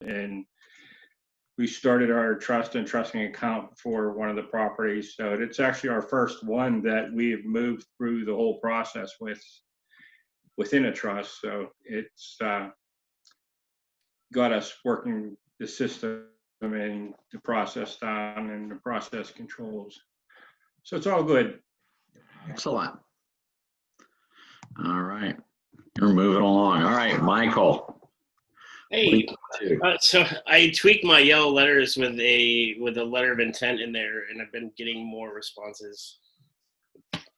and we started our trust and trusting account for one of the properties. So it's actually our first one that we've moved through the whole process within a trust. So it's got us working the system and the process down and the process controls. So it's all good. Excellent. All right. You're moving along. All right, Michael. Hey, so I tweaked my yellow letters with a letter of intent in there, and I've been getting more responses.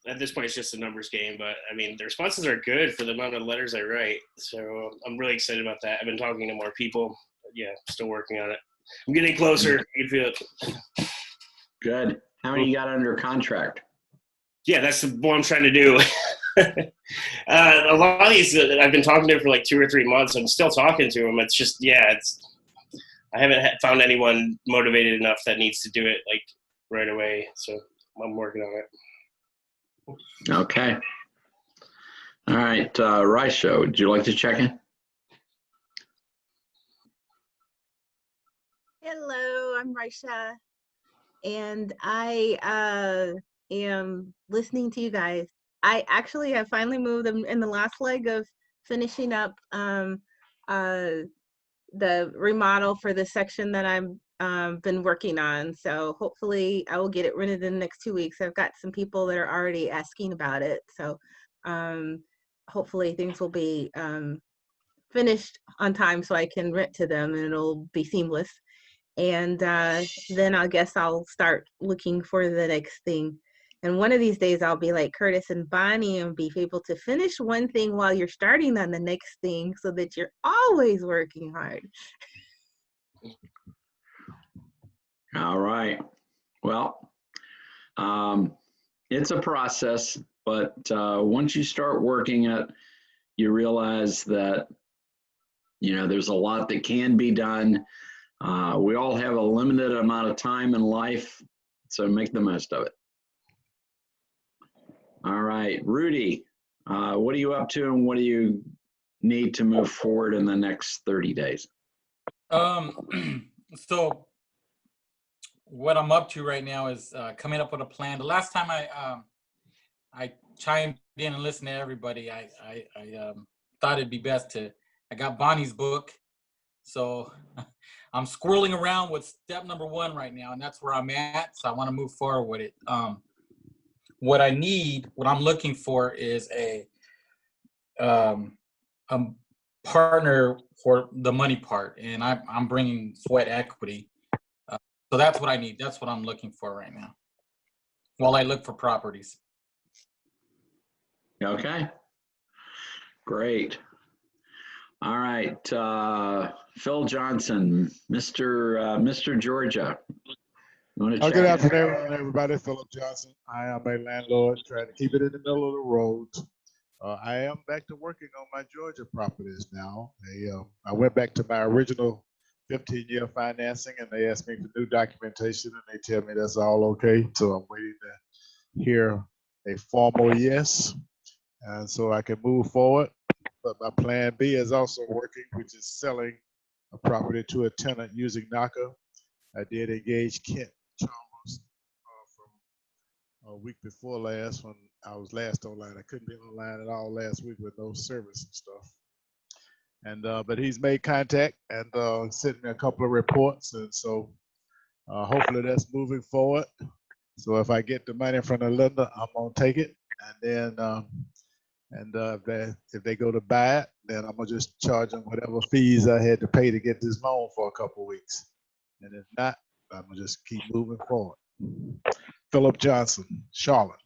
At this point, it's just a numbers game, but I mean, the responses are good for the amount of letters I write. So I'm really excited about that. I've been talking to more people. Yeah, still working on it. I'm getting closer. You can feel it. Good. How many you got under contract? Yeah, that's what I'm trying to do. A lot of these I've been talking to for like 2 or 3 months. I'm still talking to them. It's just, I haven't found anyone motivated enough that needs to do it like right away. So I'm working on it. Okay. All right, Rysho, would you like to check in? Hello, I'm Raisha, and I am listening to you guys. I actually have finally moved in the last leg of finishing up the remodel for the section that I've been working on. So hopefully I will get it rented in the next 2 weeks. I've got some people that are already asking about it. So hopefully things will be finished on time so I can rent to them and it'll be seamless. And then I guess I'll start looking for the next thing. And one of these days I'll be like Curtis and Bonnie and be able to finish one thing while you're starting on the next thing so that you're always working hard. All right. Well, it's a process, but once you start working it, you realize that, there's a lot that can be done. We all have a limited amount of time in life, so make the most of it. All right, Rudy, what are you up to and what do you need to move forward in the next 30 days? So what I'm up to right now is coming up with a plan. The last time I chimed in and listened to everybody, I thought it'd be best I got Bonnie's book. So I'm squirreling around with step number 1 right now, and that's where I'm at. So I want to move forward with it. What I'm looking for is a partner for the money part, and I'm bringing sweat equity. So that's what I need. That's what I'm looking for right now while I look for properties. Okay, great. All right, Phil Johnson, Mr. Georgia. Good afternoon, everybody. Philip Johnson. I am a landlord trying to keep it in the middle of the road. I am back to working on my Georgia properties now. I went back to my original 15-year financing, and they asked me for new documentation, and they tell me that's all okay. So I'm waiting to hear a formal yes, and so I can move forward. But my plan B is also working, which is selling a property to a tenant using NACA. I did engage Kent Chalmers from a week before last when I was last online. I couldn't be online at all last week with no service and stuff. And but he's made contact and sent me a couple of reports, and so hopefully that's moving forward. So if I get the money from the lender, I'm gonna take it, and then if they go to buy it, then I'm gonna just charge them whatever fees I had to pay to get this loan for a couple of weeks. And if not, I'm gonna just keep moving forward. Philip Johnson, Charlotte.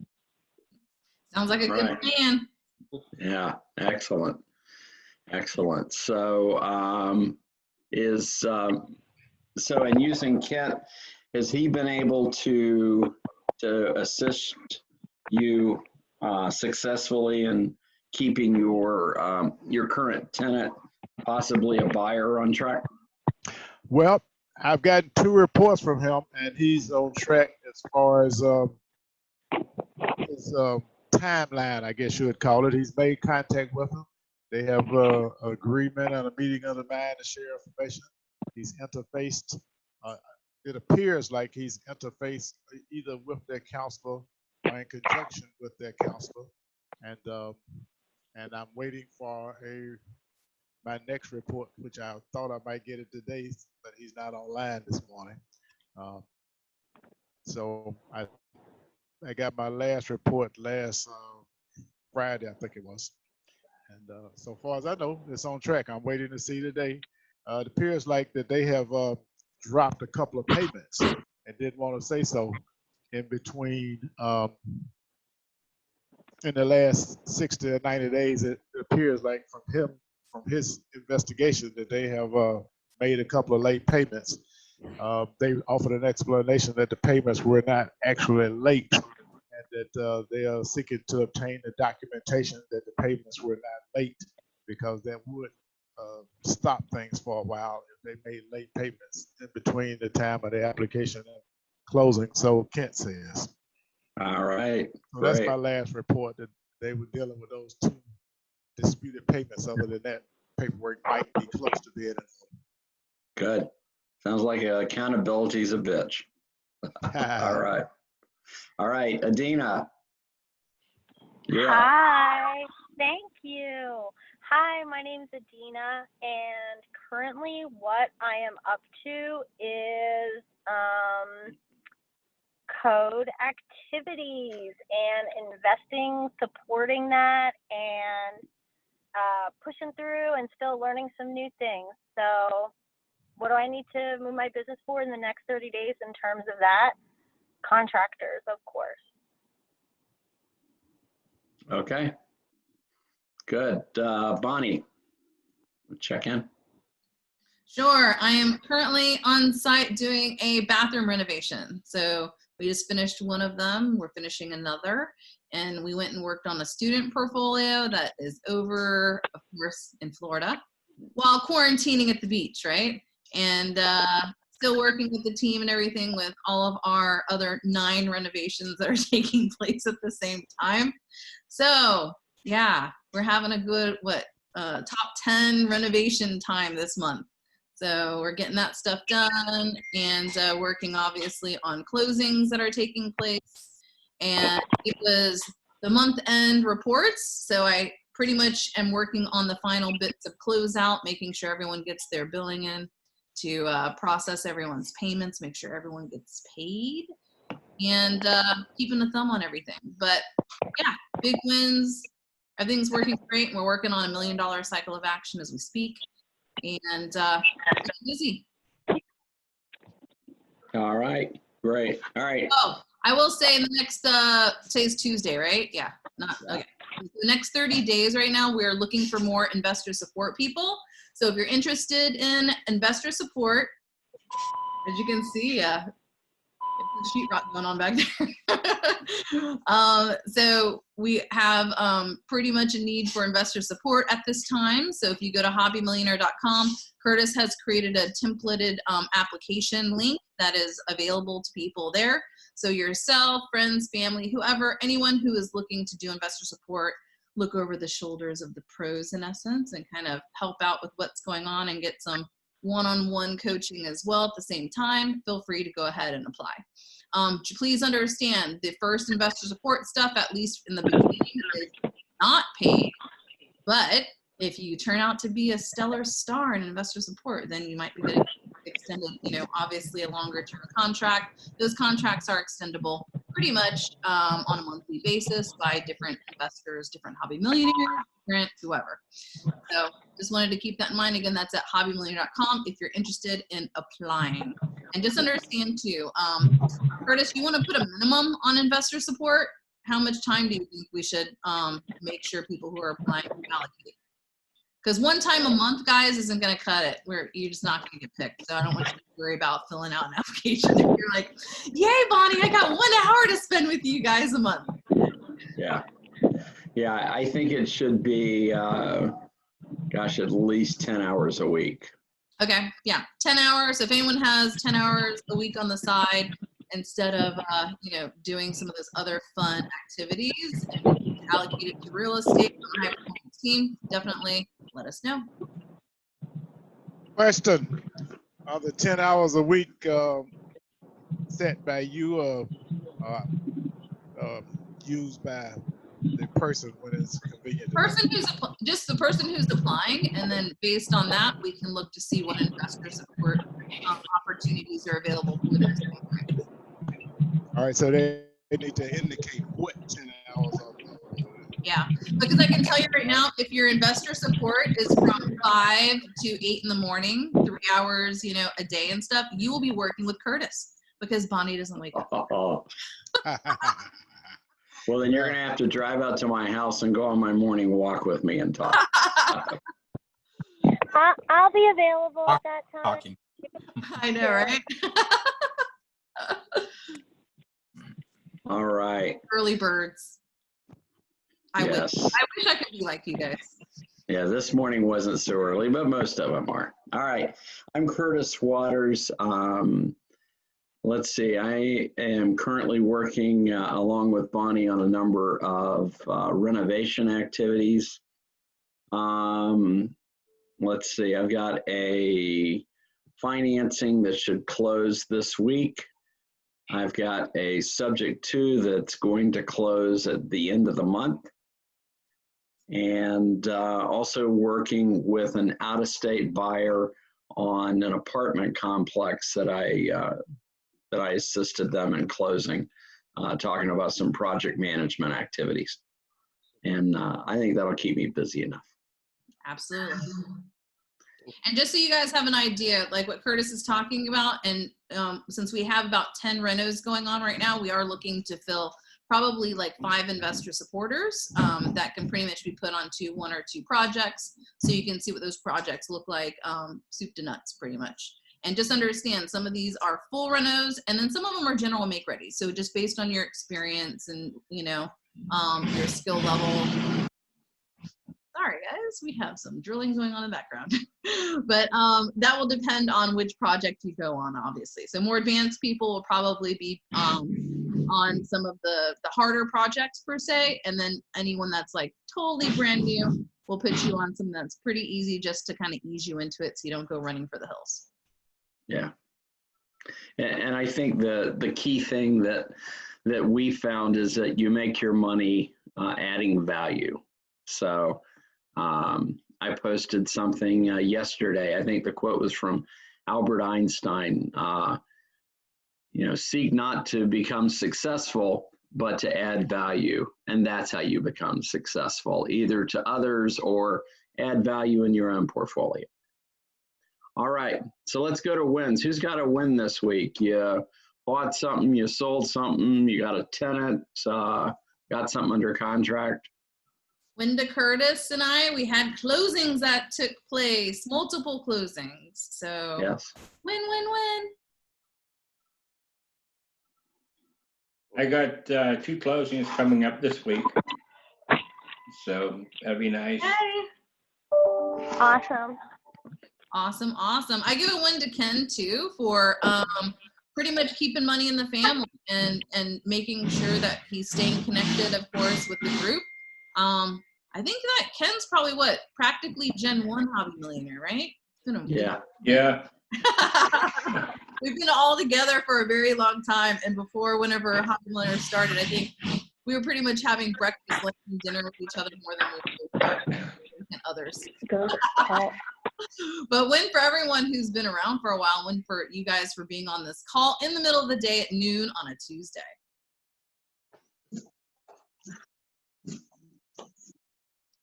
Sounds like a good plan. Yeah, excellent. Excellent. So in using Kent, has he been able to assist you successfully in keeping your current tenant, possibly a buyer, on track? Well, I've gotten 2 reports from him, and he's on track as far as his timeline, I guess you would call it. He's made contact with him. They have an agreement and a meeting of the mind to share information. he's interfaced. Uh, it appears like he's interfaced either with their counselor or in conjunction with their counselor, and I'm waiting for my next report, which I thought I might get it today, but he's not online this morning. So I got my last report last Friday, I think it was. And so far as I know, it's on track. I'm waiting to see today. It appears like that they have dropped a couple of payments and didn't want to say so in between. In the last 60 or 90 days, it appears like from his investigation, that they have made a couple of late payments. They offered an explanation that the payments were not actually late, and that they are seeking to obtain the documentation that the payments were not late, because that would stop things for a while if they made late payments in between the time of the application and closing. So Kent says. All right. So Great. that's my last report, that they were dealing with those two disputed payments. Other than that, paperwork might be close to being in Good. Sounds like accountability's a bitch. All right. All right, Adina. You're up. Hi, thank you. Hi, my name's Adina, and currently what I am up to is code activities and investing, supporting that, and pushing through and still learning some new things. So what do I need to move my business for in the next 30 days in terms of that? Contractors, of course. Okay. Good. Bonnie, check in. Sure. I am currently on site doing a bathroom renovation. So we just finished one of them. We're finishing another. And we went and worked on a student portfolio that is over, of course, in Florida, while quarantining at the beach, right? And still working with the team and everything with all of our other 9 renovations that are taking place at the same time. So yeah, we're having a good, top 10 renovation time this month. So we're getting that stuff done and working obviously on closings that are taking place. And it was the month end reports. So I pretty much am working on the final bits of closeout, making sure everyone gets their billing in to process everyone's payments, make sure everyone gets paid, and keeping a thumb on everything. But yeah, big wins. Everything's working great. We're working on $1 million cycle of action as we speak. And busy. All right, great. All right. Oh, I will say in the next, today's Tuesday, right? Yeah, not, okay. The next 30 days right now, we're looking for more investor support people. So if you're interested in investor support, as you can see, sheetrock going on back there. So we have pretty much a need for investor support at this time. So if you go to hobbymillionaire.com, Curtis has created a templated application link that is available to people there. So yourself, friends, family, whoever, anyone who is looking to do investor support, look over the shoulders of the pros in essence and kind of help out with what's going on and get some one-on-one coaching as well at the same time, feel free to go ahead and apply. Please understand the first investor support stuff, at least in the beginning, is not paid. But if you turn out to be a stellar star in investor support, then you might be getting extended, obviously a longer term contract. Those contracts are extendable pretty much on a monthly basis by different investors, different hobby millionaires, different whoever. So just wanted to keep that in mind. Again, that's at hobbymillionaire.com if you're interested in applying. And just understand too, Curtis, you want to put a minimum on investor support? How much time do you think we should make sure people who are applying can allocate? Because one time a month, guys, isn't going to cut it. You're just not going to get picked. So I don't want you to worry about filling out an application. If you're like, yay, Bonnie, I got 1 hour to spend with you guys a month. Yeah. Yeah, I think it should be, at least 10 hours a week. Okay, yeah, 10 hours. If anyone has 10 hours a week on the side, instead of, doing some of those other fun activities and allocate it to real estate on a high performance team, definitely let us know. Question. Are the 10 hours a week set by you or used by the person when it's convenient to them? Just the person who's applying, and then based on that, we can look to see what investor support opportunities are available for their time. All right, so they need to indicate what 10 hours are. Yeah, because I can tell you right now, if your investor support is from 5 to 8 in the morning, 3 hours, a day and stuff, you will be working with Curtis because Bonnie doesn't wake up. Well, then you're going to have to drive out to my house and go on my morning walk with me and talk. I'll be available at that time. Talking. I know, right? All right. Early birds. I Yes. wish I could be like you guys. Yeah, this morning wasn't so early, but most of them are. All right. I'm Curtis Waters. Let's see. I am currently working along with Bonnie on a number of renovation activities. Let's see. I've got a financing that should close this week. I've got a subject to that's going to close at the end of the month. And also working with an out-of-state buyer on an apartment complex that I assisted them in closing, talking about some project management activities. And I think that'll keep me busy enough. Absolutely. And just so you guys have an idea, like what Curtis is talking about, and since we have about 10 renos going on right now, we are looking to fill probably like 5 investor supporters that can pretty much be put onto 1 or 2 projects. So you can see what those projects look like, soup to nuts pretty much. And just understand some of these are full renos and then some of them are general make ready. So just based on your experience and, your skill level. Sorry guys, we have some drilling going on in the background. But that will depend on which project you go on, obviously. So more advanced people will probably be on some of the harder projects per se, and then anyone that's like totally brand new, we'll put you on something that's pretty easy just to kind of ease you into it so you don't go running for the hills. Yeah. And I think the key thing that we found is that you make your money adding value. So I posted something yesterday. I think the quote was from Albert Einstein. Seek not to become successful, but to add value. And that's how you become successful, either to others or add value in your own portfolio. All right, so let's go to wins. Who's got a win this week? You bought something, you sold something, you got a tenant, got something under contract. Linda Curtis and we had closings that took place, multiple closings. So yes. Win, win, win. I got 2 closings coming up this week. So that'd be nice. Yay. Awesome. Awesome. I give a win to Ken too for pretty much keeping money in the family and making sure that he's staying connected, of course, with the group. I think that Ken's probably practically Gen 1 Hobby Millionaire, right? Yeah. We've been all together for a very long time, and whenever Hobby Millionaire started, I think we were pretty much having breakfast, lunch, and dinner with each other more than we were and others. But win for everyone who's been around for a while. Win for you guys for being on this call in the middle of the day at noon on a Tuesday.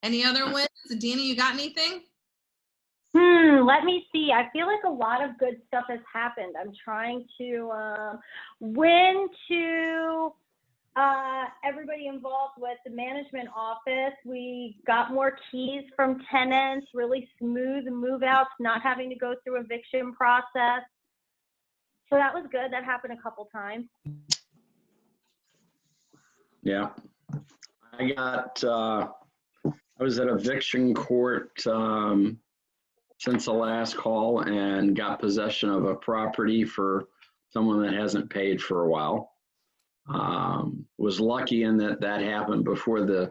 Any other wins? Dina, you got anything? Let me see. I feel like a lot of good stuff has happened. I'm trying to win to everybody involved with the management office. We got more keys from tenants, really smooth move outs, not having to go through eviction process. So that was good. That happened a couple times. Yeah. I was at eviction court since the last call and got possession of a property for someone that hasn't paid for a while. Was lucky in that happened before the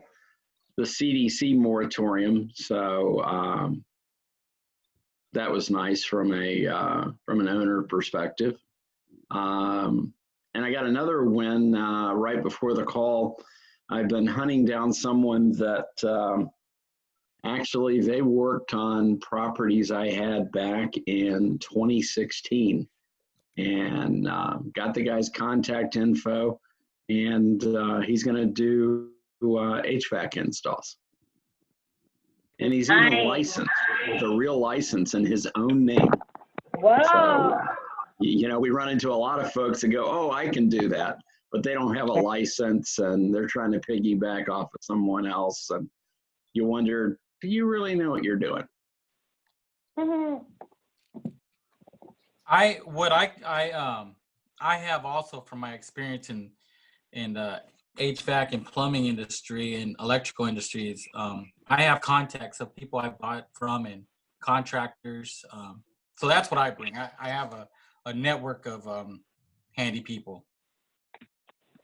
CDC moratorium. So that was nice from an owner perspective. And I got another win right before the call. I've been hunting down someone that actually they worked on properties I had back in 2016, and got the guy's contact info, and he's going to do HVAC installs. And he's even licensed with a real license in his own name. Whoa. So, you know, we run into a lot of folks that go, oh, I can do that, but they don't have a license and they're trying to piggyback off of someone else. And you wonder, do you really know what you're doing? I have also, from my experience in the HVAC and plumbing industry and electrical industries, I have contacts of people I bought from and contractors. So that's what I bring. I have a network of handy people.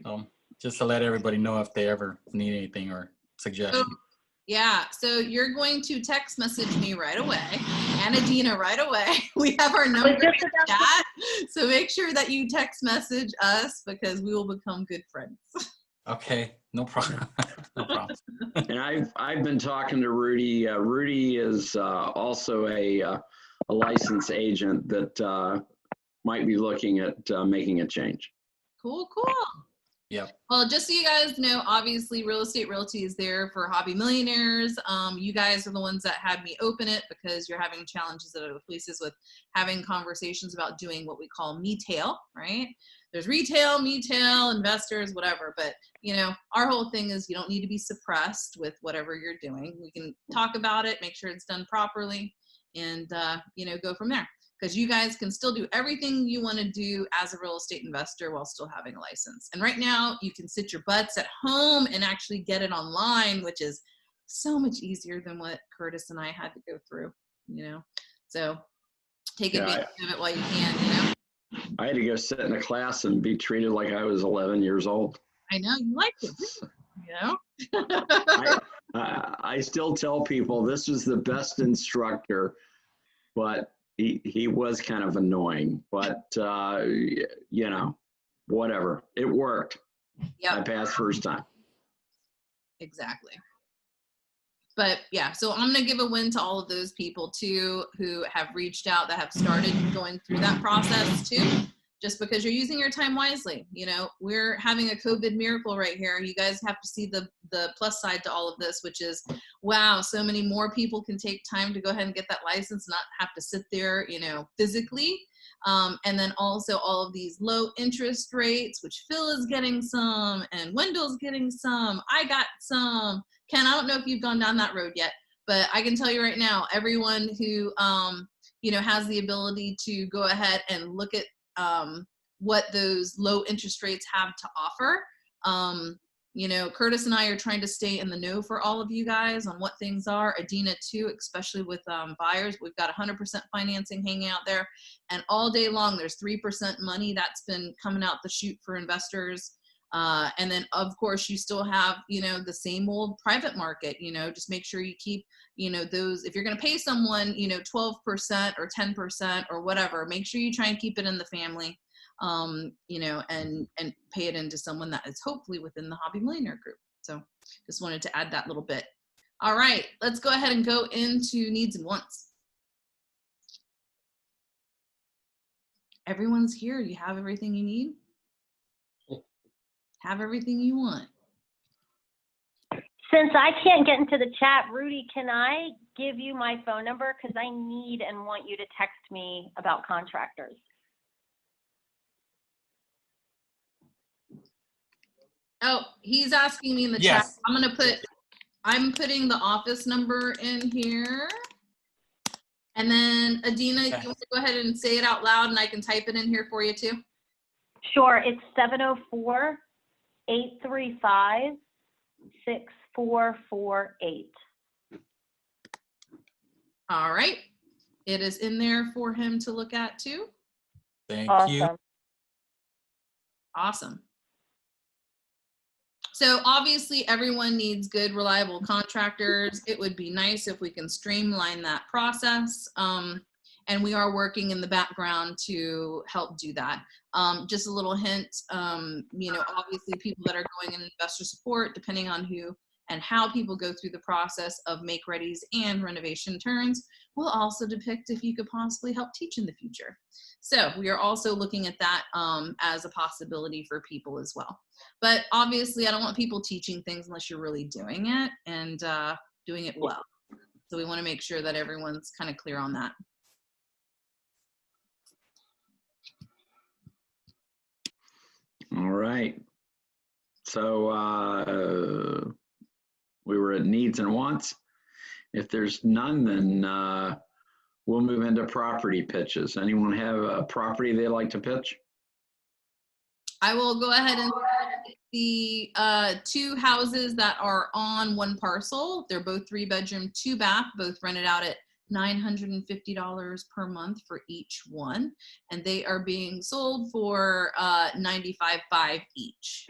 So just to let everybody know if they ever need anything or suggestions. Yeah, so you're going to text message me right away, and Adina right away. We have our number in the chat, so make sure that you text message us because we will become good friends. Okay, no problem. No problem. And I've been talking to Rudy. Rudy is also a licensed agent that might be looking at making a change. Cool, cool. Yep. Well, just so you guys know, obviously Real Estate Realty is there for hobby millionaires. You guys are the ones that had me open it because you're having challenges at other places with having conversations about doing what we call me-tail, right? There's retail, me-tail, investors, whatever. But, you know, our whole thing is you don't need to be suppressed with whatever you're doing. We can talk about it, make sure it's done properly, and, you know, go from there. Because you guys can still do everything you want to do as a real estate investor while still having a license. And right now, you can sit your butts at home and actually get it online, which is so much easier than what Curtis and I had to go through, you know. So take advantage of it while you can, you know. I had to go sit in a class and be treated like I was 11 years old. I know, you liked it, you know. I still tell people this was the best instructor, but he was kind of annoying, but you know, whatever. It worked. Yep. I passed first time. Exactly. But yeah, so I'm going to give a win to all of those people too who have reached out, that have started going through that process too, just because you're using your time wisely. You know, we're having a COVID miracle right here. You guys have to see the plus side to all of this, which is, wow, so many more people can take time to go ahead and get that license, not have to sit there, you know, physically. And then also all of these low interest rates, which Phil is getting some and Wendell's getting some. I got some. Ken, I don't know if you've gone down that road yet, but I can tell you right now, everyone who, you know, has the ability to go ahead and look at what those low interest rates have to offer. You know, Curtis and I are trying to stay in the know for all of you guys on what things are. Adina too, especially with buyers. We've got 100% financing hanging out there, and all day long there's 3% money that's been coming out the chute for investors. And then of course you still have, you know, the same old private market. You know, just make sure you keep, you know, those, if you're going to pay someone, you know, 12% or 10% or whatever, make sure you try and keep it in the family. You know, and pay it into someone that is hopefully within the Hobby Millionaire group. So just wanted to add that little bit. All right, let's go ahead and go into needs and wants. Everyone's here. You have everything you need? Have everything you want? Since I can't get into the chat, Rudy, can I give you my phone number? Because I need and want you to text me about contractors. Oh, he's asking me in the chat. I'm putting the office number in here. And then Adina, you want to go ahead and say it out loud and I can type it in here for you too? Sure, it's 704-835-6448. All right. It is in there for him to look at too. Thank Awesome. you. Awesome. So obviously everyone needs good, reliable contractors. It would be nice if we can streamline that process. and we are working in the background to help do that. Just a little hint, obviously people that are going in investor support, depending on who and how people go through the process of make readies and renovation turns, will also depict if you could possibly help teach in the future. So we are also looking at that as a possibility for people as well. But obviously I don't want people teaching things unless you're really doing it and doing it well. So we want to make sure that everyone's kind of clear on that. All right. So we were at needs and wants. If there's none, then we'll move into property pitches. Anyone have a property they'd like to pitch? I will go ahead and the 2 houses that are on one parcel. They're both 3-bedroom, 2-bath, both rented out at $950 per month for each one, and they are being sold for $95,500 each.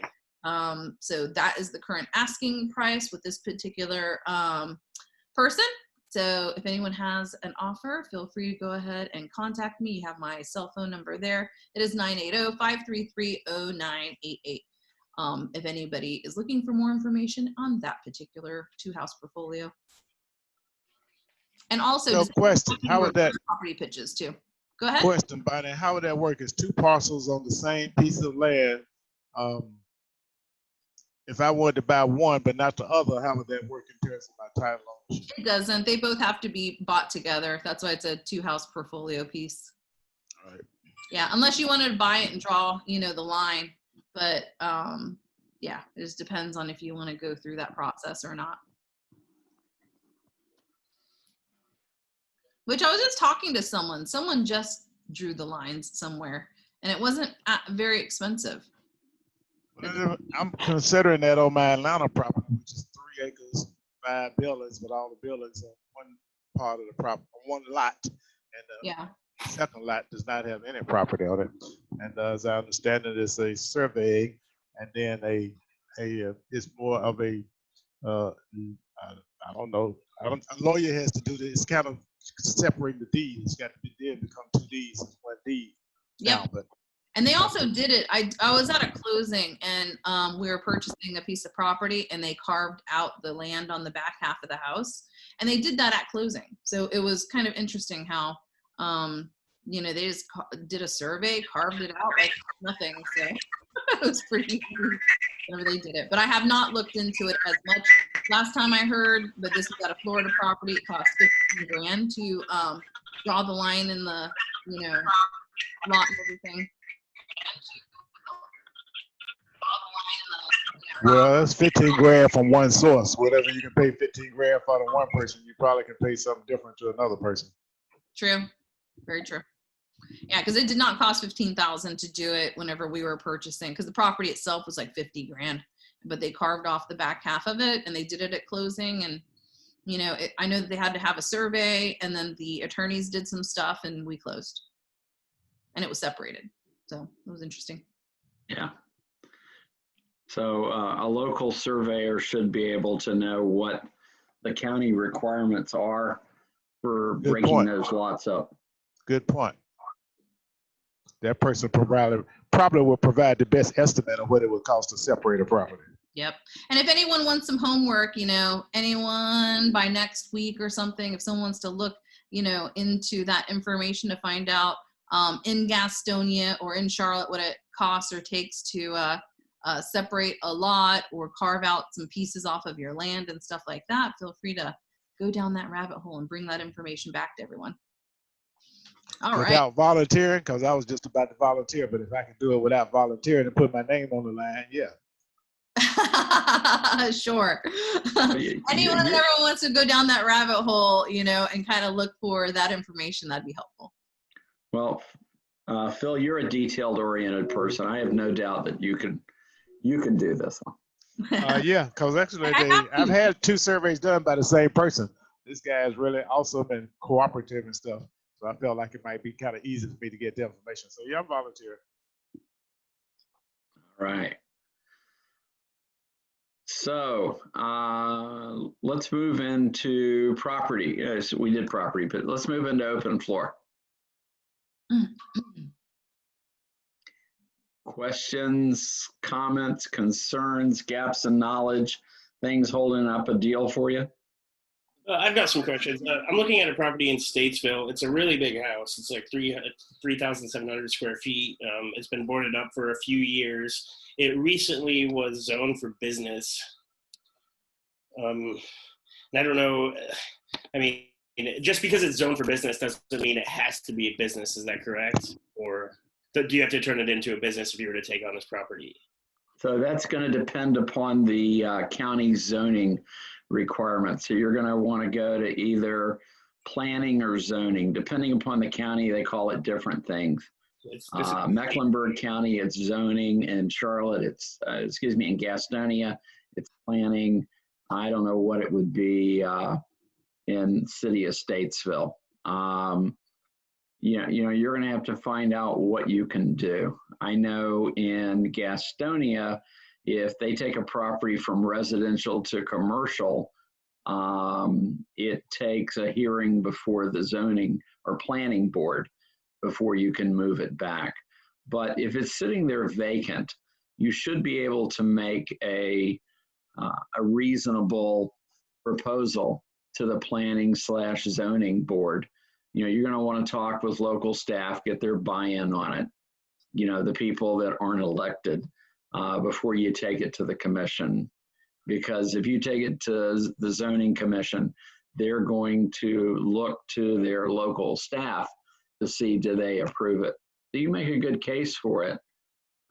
So that is the current asking price with this particular person. So if anyone has an offer, feel free to go ahead and contact me. You have my cell phone number there. It is 980-533-0988. If anybody is looking for more information on that particular 2-house portfolio. And also, So question, how would that property pitches too? Go ahead. Question, Bonnie, how would that work? Is 2 parcels on the same piece of land? If I wanted to buy one but not the other, how would that work in terms of my title ownership? It doesn't. They both have to be bought together. That's why it's a 2-house portfolio piece. All right. Yeah, unless you wanted to buy it and draw, the line. But yeah, it just depends on if you want to go through that process or not. Which I was just talking to someone. Someone just drew the lines somewhere, and it wasn't very expensive. I'm considering that on my Atlanta property, which is 3 acres, 5 buildings, but all the buildings on one part of the property, one lot, and the second lot does not have any property on it. And as I understand it, it's a survey, and then it's more of a I don't know. A lawyer has to do this. It's kind of separating the deed. It's got to be there, become 2 deeds, it's 1 deed. Yep. Now, but And they also did it. I was at a closing, and we were purchasing a piece of property, and they carved out the land on the back half of the house, and they did that at closing. So it was kind of interesting how they just did a survey, carved it out like nothing. So it was pretty cool whenever they did it. But I have not looked into it as much. Last time I heard, but this is at a Florida property, it cost $15,000 to draw the line in the lot and everything. Well, that's 15 grand from one source. Whatever you can pay 15 grand for to one person, you probably can pay something different to another person. True. Very true. Yeah, because it did not cost $15,000 to do it whenever we were purchasing, because the property itself was like $50,000, but they carved off the back half of it, and they did it at closing. And I know that they had to have a survey, and then the attorneys did some stuff, and we closed, and it was separated. So it was interesting. Yeah. So a local surveyor should be able to know what the county requirements are for breaking those lots up. Good point. That person probably will provide the best estimate of what it would cost to separate a property. Yep. And if anyone wants some homework, anyone by next week or something, if someone wants to look, into that information to find out in Gastonia or in Charlotte what it costs or takes to separate a lot or carve out some pieces off of your land and stuff like that, feel free to go down that rabbit hole and bring that information back to everyone. All right. Without volunteering, because I was just about to volunteer, but if I can do it without volunteering and put my name on the line, yeah. Sure. Anyone that ever wants to go down that rabbit hole, and kind of look for that information, that'd be helpful. Well, Phil, you're a detailed-oriented person. I have no doubt that you can do this. Yeah, because actually I've had 2 surveys done by the same person. This guy is really awesome and cooperative and stuff. So I felt like it might be kind of easy for me to get the information. So yeah, I'm volunteering. All right. So let's move into property. Yes, we did property, but let's move into open floor. Questions, comments, concerns, gaps in knowledge, things holding up a deal for you? I've got some questions. I'm looking at a property in Statesville. It's a really big house. It's like 3,700 square feet. It's been boarded up for a few years. It recently was zoned for business. And I don't know. I mean, just because it's zoned for business doesn't mean it has to be a business. Is that correct? Or do you have to turn it into a business if you were to take on this property? So that's going to depend upon the county zoning requirements. So you're going to want to go to either planning or zoning. Depending upon the county, they call it different things. Mecklenburg County, it's zoning, and Charlotte, it's, in Gastonia, it's planning. I don't know what it would be in city of Statesville. You're going to have to find out what you can do. I know in Gastonia, if they take a property from residential to commercial, it takes a hearing before the zoning or planning board before you can move it back. But if it's sitting there vacant, you should be able to make a reasonable proposal to the planning/zoning board. You're going to want to talk with local staff, get their buy-in on it, the people that aren't elected, before you take it to the commission. Because if you take it to the zoning commission, they're going to look to their local staff to see, do they approve it? Do you make a good case for it?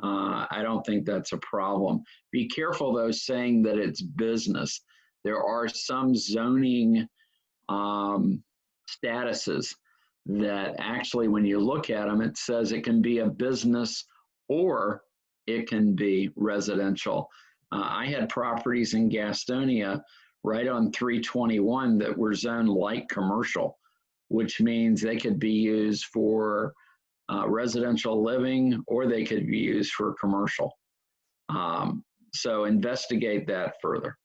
I don't think that's a problem. Be careful, though, saying that it's business. There are some zoning statuses that actually, when you look at them, it says it can be a business or it can be residential. I had properties in Gastonia right on 321 that were zoned light commercial, which means they could be used for residential living or they could be used for commercial. So investigate that further.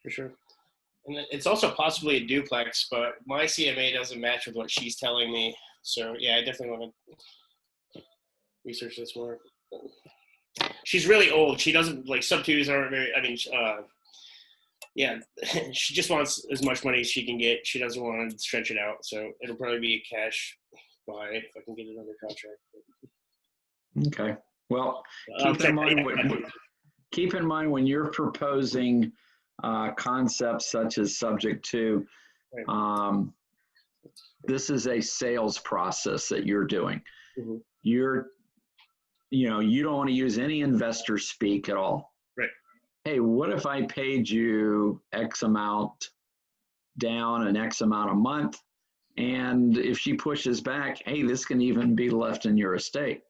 For sure. And it's also possibly a duplex, but my CMA doesn't match with what she's telling me. So yeah, I definitely want to research this more. She's really old. She doesn't like sub-twos aren't very, yeah, she just wants as much money as she can get. She doesn't want to stretch it out. So it'll probably be a cash buy if I can get it under contract. Okay. Well, keep in mind when you're proposing concepts such as subject to, this is a sales process that you're doing. Mm-hmm. You don't want to use any investor speak at all. Right. Hey, what if I paid you X amount down and X amount a month? And if she pushes back, hey, this can even be left in your estate.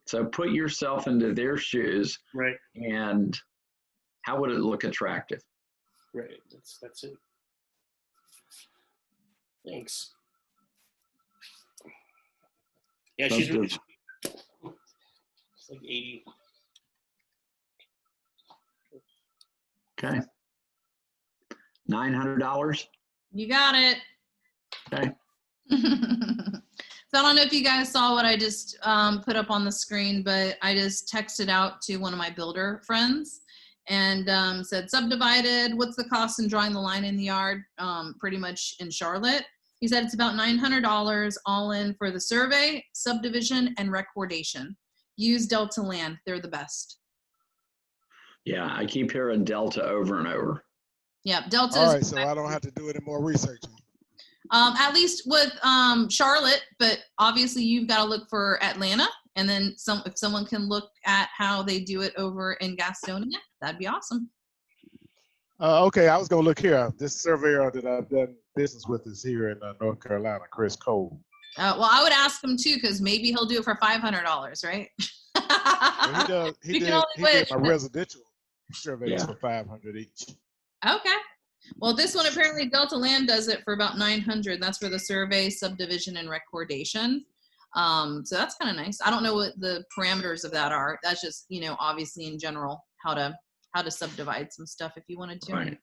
So put yourself into their shoes. Right. And how would it look attractive? Right. That's it. Thanks. Yeah, she's really, it's like 80. Okay. $900. You got it. Okay. So I don't know if you guys saw what I just put up on the screen, but I just texted out to one of my builder friends and said, subdivided, what's the cost in drawing the line in the yard, pretty much in Charlotte. He said it's about $900 all in for the survey, subdivision, and recordation. Use Delta Land. They're the best. Yeah, I keep hearing Delta over and over. Yeah, Delta. All right, so I don't have to do any more research. At least with Charlotte, but obviously you've got to look for Atlanta, and then if someone can look at how they do it over in Gastonia, that'd be awesome. Okay, I was going to look here. This surveyor that I've done business with is here in North Carolina, Chris Cole. Well, I would ask him too, because maybe he'll do it for $500, right? Well, he did my residential surveys for $500 each. Okay. Well, this one apparently Delta Land does it for about $900. That's for the survey, subdivision, and recordation. So that's kind of nice. I don't know what the parameters of that are. That's just, obviously in general, how to subdivide some stuff if you wanted to. Right.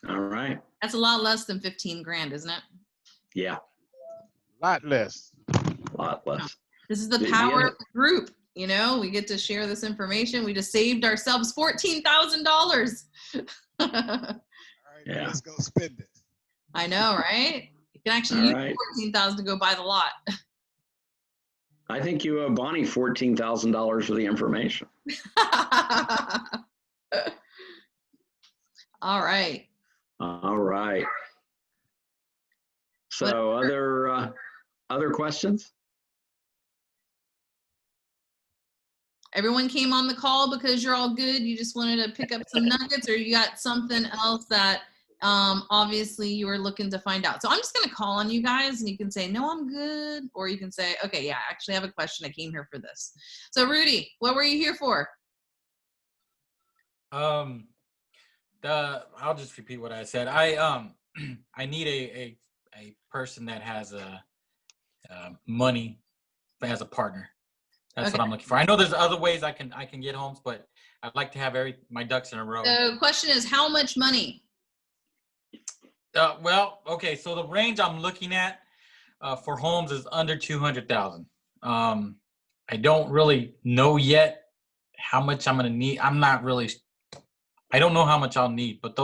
All right. That's a lot less than 15 grand, isn't it? Yeah, Lot less. a lot less. This is the The power other- of the group. You know, we get to share this information. We just saved ourselves $14,000. All right, Yeah. let's go spend it. I know, right? You can actually All use right. 14,000 to go buy the lot. I think you owe Bonnie $14,000 for the information. All right. All right. So other questions? Everyone came on the call because you're all good. You just wanted to pick up some nuggets, or you got something else that obviously you were looking to find out. So I'm just going to call on you guys, and you can say, no, I'm good. Or you can say, okay, yeah, I actually have a question. I came here for this. So Rudy, what were you here for? I'll just repeat what I said. I need a person that has money, that has a partner. That's Okay. what I'm looking for. I know there's other ways I can get homes, but I'd like to have my ducks in a row. The question is, how much money? Well, okay, so the range I'm looking at for homes is under 200,000. I don't really know yet how much I'm gonna need. I don't know how much I'll need, but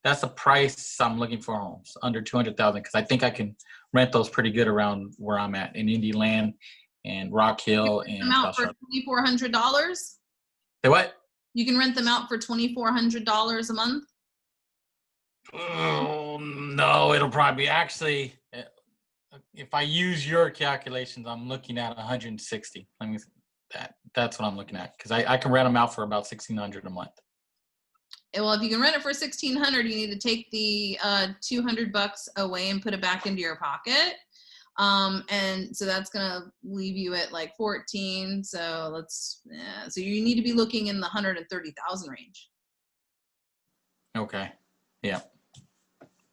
that's the price I'm looking for homes under 200,000, because I think I can rent those pretty good around where I'm at in Indy Land and Rock Hill and Them out South for Charlotte. $2,400. Say what? You can rent them out for $2,400 a month. Oh, no, it'll probably be actually, if I use your calculations, I'm looking at 160. That's what I'm looking at, because I can rent them out for about $1,600 a month. Well, if you can rent it for $1,600, you need to take the $200 away and put it back into your pocket. And so that's gonna leave you at like 14. So so you need to be looking in the 130,000 range. Okay. Yeah.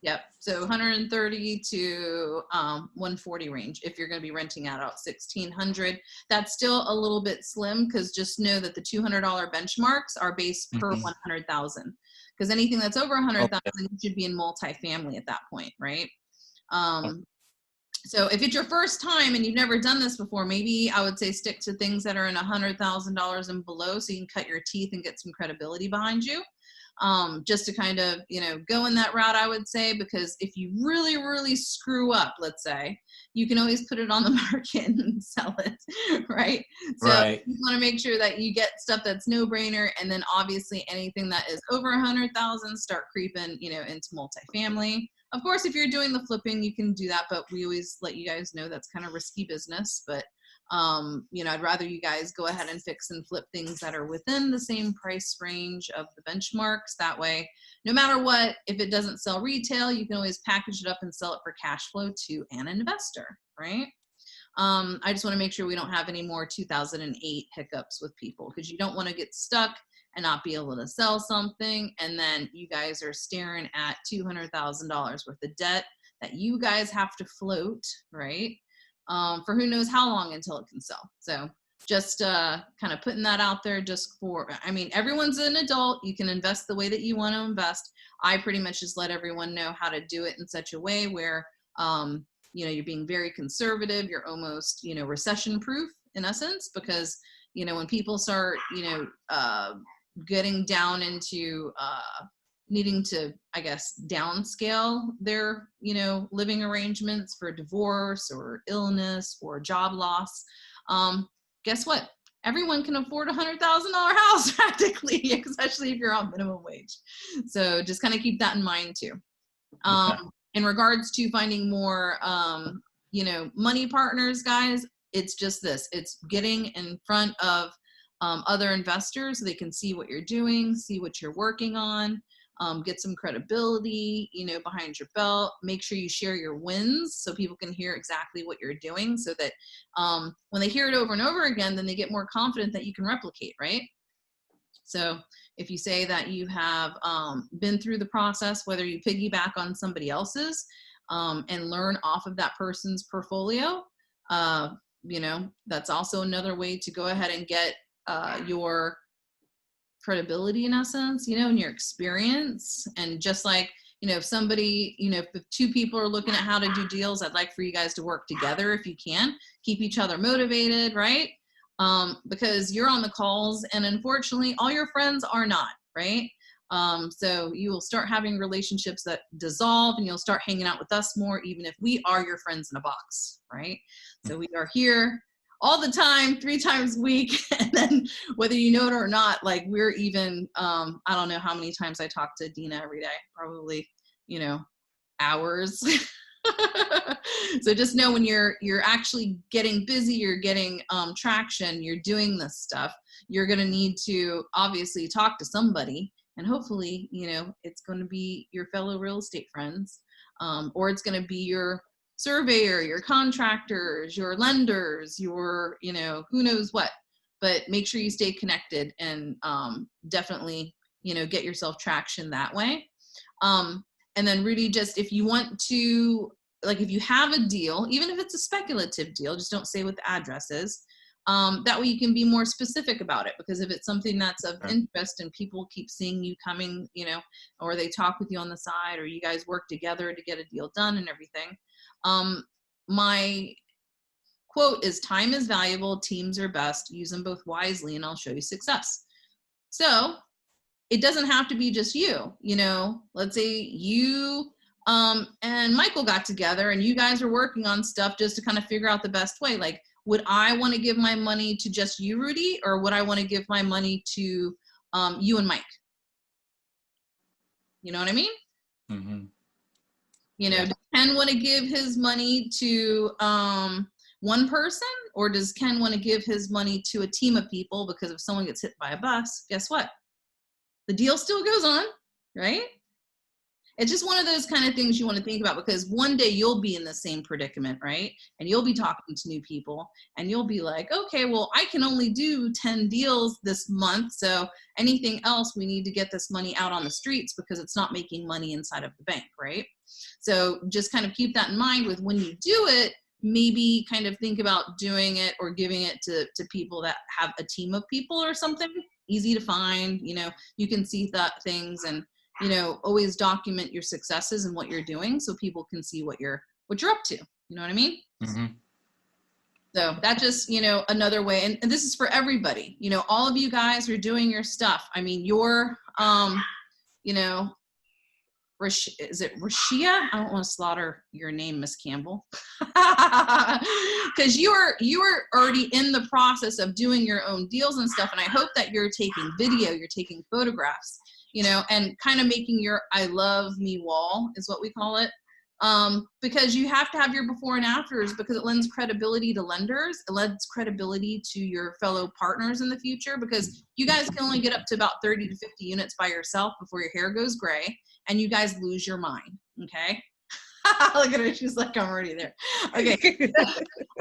Yep. So 130 to 140 range if you're going to be renting out 1,600. That's still a little bit slim, because just know that the $200 benchmarks are based per 100,000. Because anything that's over 100,000 should be in multifamily at that point, right? So if it's your first time and you've never done this before, maybe I would say stick to things that are in $100,000 and below, so you can cut your teeth and get some credibility behind you. Just to kind of, go in that route, I would say, because if you really, really screw up, let's say, you can always put it on the market and sell it, right? So Right. you want to make sure that you get stuff that's no brainer, and then obviously anything that is over 100,000 start creeping, into multifamily. Of course, if you're doing the flipping, you can do that, but we always let you guys know that's kind of risky business. But I'd rather you guys go ahead and fix and flip things that are within the same price range of the benchmarks. That way, no matter what, if it doesn't sell retail, you can always package it up and sell it for cash flow to an investor, right? I just want to make sure we don't have any more 2008 hiccups with people, because you don't want to get stuck and not be able to sell something, and then you guys are staring at $200,000 worth of debt that you guys have to float, right? For who knows how long until it can sell. So just kind of putting that out there everyone's an adult. You can invest the way that you want to invest. I pretty much just let everyone know how to do it in such a way where, you're being very conservative. You're almost, recession proof in essence, because, when people start, getting down into needing to, I guess, downscale their, living arrangements for divorce or illness or job loss. Guess what? Everyone can afford $100,000 house practically, especially if you're on minimum wage. So just kind of keep that in mind too. In regards to finding more, money partners, guys, it's just this. It's getting in front of other investors so they can see what you're doing, see what you're working on. Get some credibility, behind your belt. Make sure you share your wins so people can hear exactly what you're doing, so that when they hear it over and over again, then they get more confident that you can replicate, right? So if you say that you have been through the process, whether you piggyback on somebody else's and learn off of that person's portfolio, that's also another way to go ahead and get your credibility in essence, and your experience. And just like, if somebody, if two people are looking at how to do deals, I'd like for you guys to work together if you can. Keep each other motivated, right? Because you're on the calls, and unfortunately, all your friends are not, right? So you will start having relationships that dissolve, and you'll start hanging out with us more, even if we are your friends in a box, right? So we are here all the time, 3 times a week. And then whether you know it or not, like we're even, I don't know how many times I talk to Dina every day, probably, hours. So just know when you're actually getting busy, you're getting traction, you're doing this stuff, you're going to need to obviously talk to somebody, and hopefully, it's going to be your fellow real estate friends, or it's going to be your surveyor, your contractors, your lenders, your, who knows what. But make sure you stay connected, and definitely, get yourself traction that way. And then Rudy, just if you want to, like if you have a deal, even if it's a speculative deal, just don't say what the address is. That way you can be more specific about it, because if it's something that's of interest and people keep seeing you coming, or they talk with you on the side, or you guys work together to get a deal done and everything. My quote is, time is valuable, teams are best, use them both wisely, and I'll show you success. So it doesn't have to be just you, let's say you and Michael got together and you guys are working on stuff just to kind of figure out the best way. Like, would I want to give my money to just you, Rudy, or would I want to give my money to you and Mike? You know what I mean? Mm-hmm. Does Ken want to give his money to one person, or does Ken want to give his money to a team of people? Because if someone gets hit by a bus, guess what? The deal still goes on, right? It's just one of those kind of things you want to think about, because one day you'll be in the same predicament, right? And you'll be talking to new people, and you'll be like, okay, well, I can only do 10 deals this month. So anything else, we need to get this money out on the streets because it's not making money inside of the bank, right? So just kind of keep that in mind with when you do it. Maybe kind of think about doing it or giving it to people that have a team of people or something easy to find. You can see that things, and always document your successes and what you're doing so people can see what you're up to. You know what I mean? Mm-hmm. So that just, another way, and this is for everybody. All of you guys are doing your stuff. I mean, you're, is it Rashia? I don't want to slaughter your name, Miss Campbell, because you are already in the process of doing your own deals and stuff. And I hope that you're taking video, you're taking photographs, and kind of making your I love me wall is what we call it. Because you have to have your before and afters, because it lends credibility to lenders. It lends credibility to your fellow partners in the future, because you guys can only get up to about 30 to 50 units by yourself before your hair goes gray and you guys lose your mind. Okay. Look at her. She's like, I'm already there. Okay.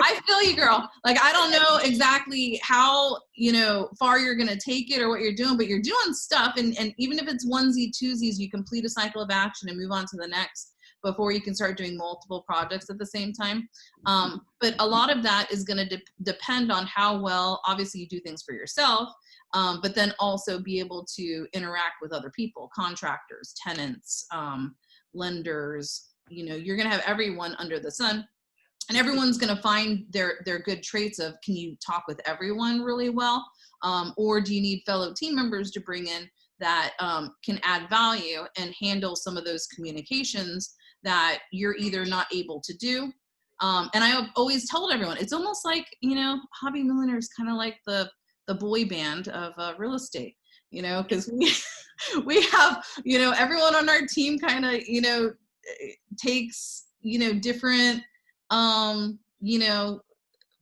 I feel you, girl. Like, I don't know exactly how, far you're going to take it or what you're doing, but you're doing stuff. And even if it's onesie, twosies, you complete a cycle of action and move on to the next before you can start doing multiple projects at the same time. But a lot of that is going to depend on how well, obviously, you do things for yourself, but then also be able to interact with other people, contractors, tenants, lenders. You're going to have everyone under the sun, and everyone's going to find their good traits of, can you talk with everyone really well? Or do you need fellow team members to bring in that can add value and handle some of those communications that you're either not able to do? And I have always told everyone, it's almost like, Hobby Millionaire is kind of like the boy band of real estate, because we have, everyone on our team kind of, takes, different,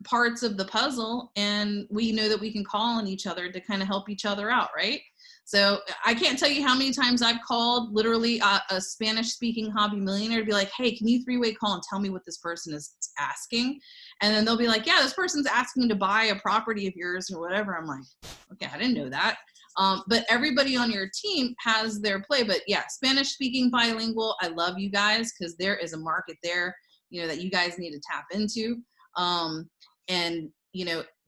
parts of the puzzle, and we know that we can call on each other to kind of help each other out, right? So I can't tell you how many times I've called literally a Spanish-speaking hobby millionaire to be like, hey, can you three-way call and tell me what this person is asking? And then they'll be like, yeah, this person's asking to buy a property of yours or whatever. I'm like, okay, I didn't know that. But everybody on your team has their play. But yeah, Spanish-speaking bilingual, I love you guys, because there is a market there, that you guys need to tap into. And,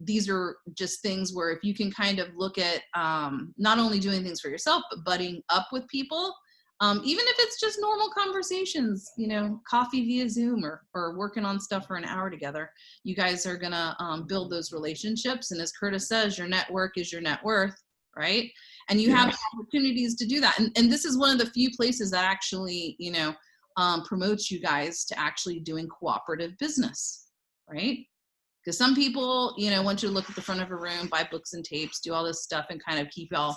these are just things where if you can kind of look at not only doing things for yourself, but budding up with people, Even if it's just normal conversations, you know, coffee via Zoom or working on stuff for an hour together, you guys are gonna build those relationships. And as Curtis says, your network is your net worth, right? And you have opportunities to do that. And this is one of the few places that actually, you know, promotes you guys to actually doing cooperative business, right? Because some people, you know, want you to look at the front of a room, buy books and tapes, do all this stuff and kind of keep y'all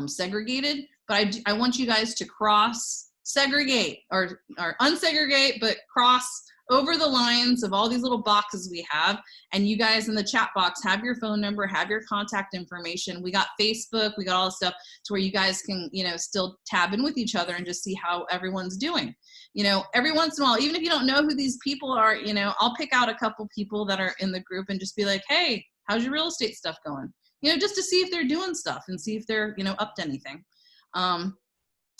segregated. But I want you guys to cross segregate or unsegregate, but cross over the lines of all these little boxes we have. And you guys in the chat box have your phone number, have your contact information. We got Facebook, we got all this stuff to where you guys can, you know, still tab in with each other and just see how everyone's doing. You know, every once in a while, even if you don't know who these people are, you know, I'll pick out a couple people that are in the group and just be like, hey, how's your real estate stuff going? You know, just to see if they're doing stuff and see if they're, you know, up to anything.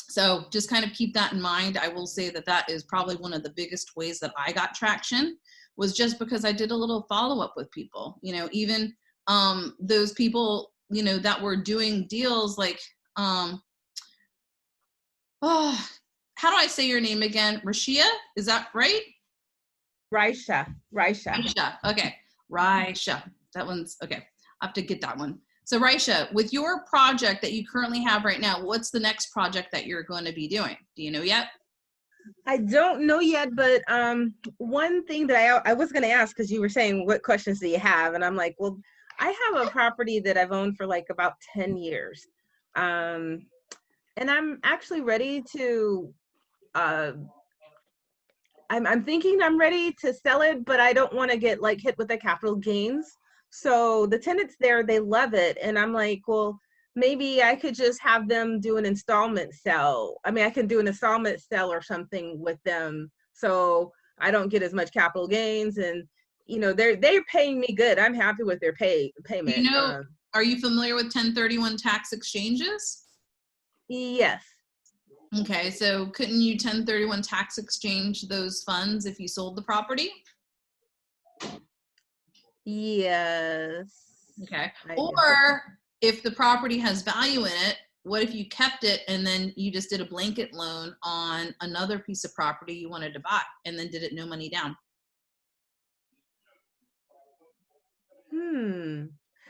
So just kind of keep that in mind. I will say that that is probably one of the biggest ways that I got traction, was just because I did a little follow-up with people, you know, even those people, you know, that were doing deals like, how do I say your name again? Rashia, is that right? Raisha. Okay, Raisha. That one's, okay, I have to get that one. So Raisha, with your project that you currently have right now, what's the next project that you're going to be doing? Do you know yet? I don't know yet, but one thing that I was going to ask, because you were saying, what questions do you have? And I'm like, well, I have a property that I've owned for like about 10 years. And I'm actually ready to, I'm thinking I'm ready to sell it, but I don't want to get like hit with the capital gains. So the tenants there, they love it. And I'm like, well, maybe I could just have them do an installment sell. I mean, I can do an installment sell or something with them, so I don't get as much capital gains. And, you know, they're paying me good. I'm happy with their payment. You know, are you familiar with 1031 tax exchanges? Yes. Okay, so couldn't you 1031 tax exchange those funds if you sold the property? Yes. Okay. Or if the property has value in it, what if you kept it and then you just did a blanket loan on another piece of property you wanted to buy and then did it no money down?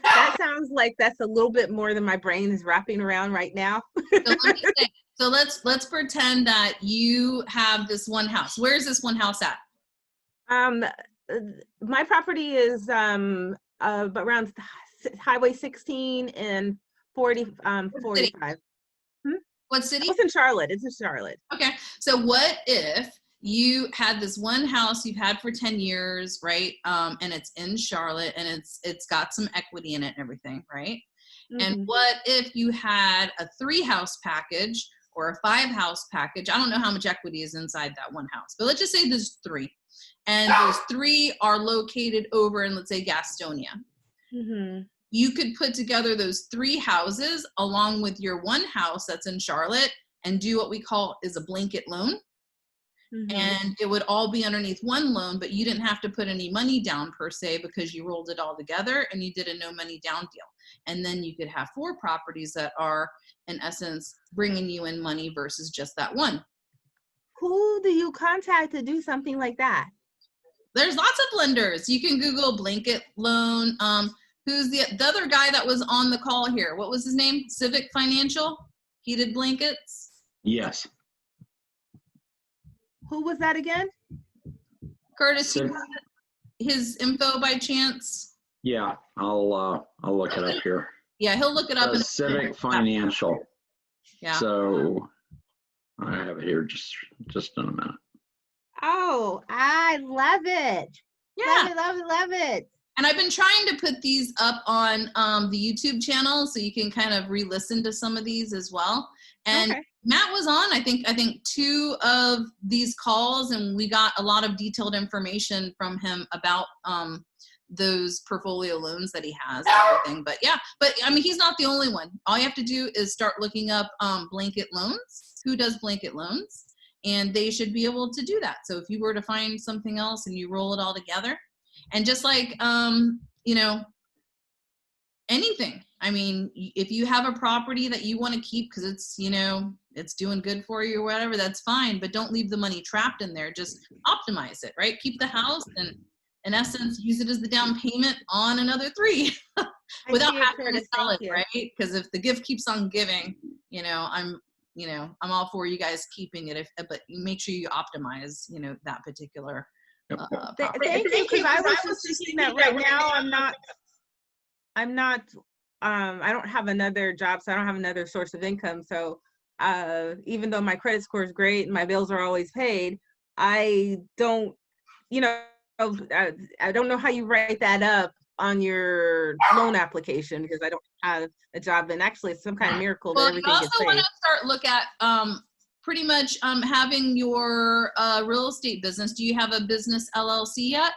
That sounds like that's a little bit more than my brain is wrapping around right now. So let's pretend that you have this one house. Where's this one house at? My property is around Highway 16 and 45. What city? It's in Charlotte. It's in Charlotte. Okay. So what if you had this one house you've had for 10 years, right? And it's in Charlotte and it's got some equity in it and everything, right? And what if you had a 3-house package or a 5-house package? I don't know how much equity is inside that one house, but let's just say there's 3. And those 3 are located over in, let's say, Gastonia. You could put together those 3 houses along with your one house that's in Charlotte and do what we call is a blanket loan. And it would all be underneath one loan, but you didn't have to put any money down per se because you rolled it all together and you did a no money down deal. And then you could have 4 properties that are, in essence, bringing you in money versus just that one. Who do you contact to do something like that? There's lots of lenders. You can Google blanket loan. Who's the other guy that was on the call here? What was his name? Civic Financial? Heated blankets? Yes. Who was that again? Curtis, you got his info by chance? Yeah, I'll look it up here. Yeah, he'll look it up. Civic Financial. Yeah. So I have it here just in a minute. Oh, I love it. Yeah. Love it. And I've been trying to put these up on the YouTube channel so you can kind of re-listen to some of these as well. And Matt was on, I think 2 of these calls, and we got a lot of detailed information from him about those portfolio loans that he has and everything. But yeah, but I mean, he's not the only one. All you have to do is start looking up blanket loans. Who does blanket loans? And they should be able to do that. So if you were to find something else and you roll it all together, and just like, you know, anything. I mean, if you have a property that you want to keep because it's, you know, it's doing good for you or whatever, that's fine. But don't leave the money trapped in there. Just optimize it, right? Keep the house and, in essence, use it as the down payment on another 3 without having to sell it, right? Because if the gift keeps on giving, you know, I'm all for you guys keeping it, but make sure you optimize, you know, that particular property. Thank you, because I was just thinking that right now I'm not, I don't have another job, so I don't have another source of income. So even though my credit score is great and my bills are always paid, I don't, you know, I don't know how you write that up on your loan application because I don't have a job. And actually, it's some kind of miracle that everything gets paid. You also want to look at pretty much having your real estate business. Do you have a business LLC yet?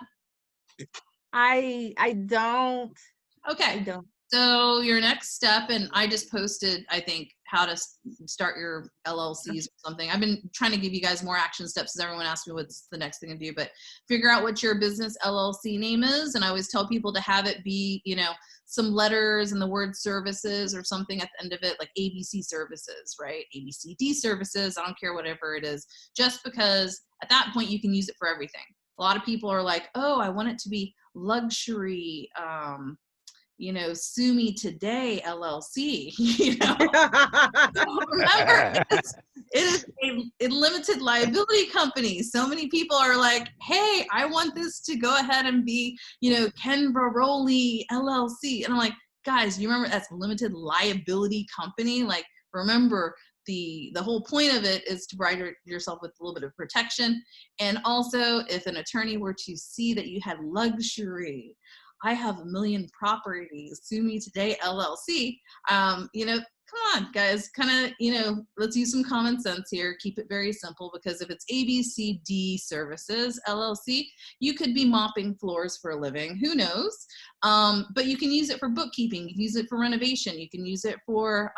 I don't. Okay. I don't. So your next step, and I just posted, I think, how to start your LLCs or something. I've been trying to give you guys more action steps as everyone asks me what's the next thing to do, but figure out what your business LLC name is. And I always tell people to have it be, you know, some letters and the word services or something at the end of it, like ABC services, right? ABCD services. I don't care, whatever it is, just because at that point you can use it for everything. A lot of people are like, oh, I want it to be luxury, you know, Sue Me Today LLC, you know. So remember, it is a limited liability company. So many people are like, hey, I want this to go ahead and be, you know, Ken Baroli LLC. And I'm like, guys, you remember that's a limited liability company? Like, remember, the whole point of it is to provide yourself with a little bit of protection. And also, if an attorney were to see that you had luxury, I have 1 million properties, Sue Me Today LLC, you know, come on, guys, kind of, you know, let's use some common sense here. Keep it very simple, because if it's ABCD Services LLC, you could be mopping floors for a living. Who knows? But you can use it for bookkeeping. You can use it for renovation. You can use it for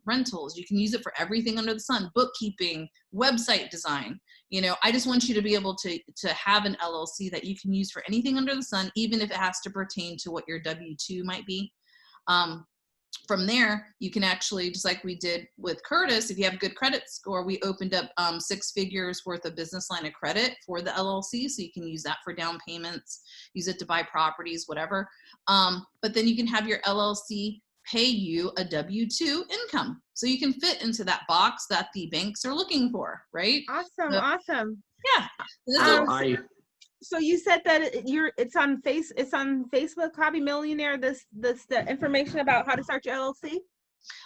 rentals. You can use it for everything under the sun, bookkeeping, website design. You know, I just want you to be able to have an LLC that you can use for anything under the sun, even if it has to pertain to what your W-2 might be. From there, you can actually, just like we did with Curtis, if you have a good credit score, we opened up 6 figures worth of business line of credit for the LLC. So you can use that for down payments, use it to buy properties, whatever. But then you can have your LLC pay you a W-2 income. So you can fit into that box that the banks are looking for, right? Awesome, so, awesome. Yeah. So you said that it's on Facebook, Hobby Millionaire, the information about how to start your LLC?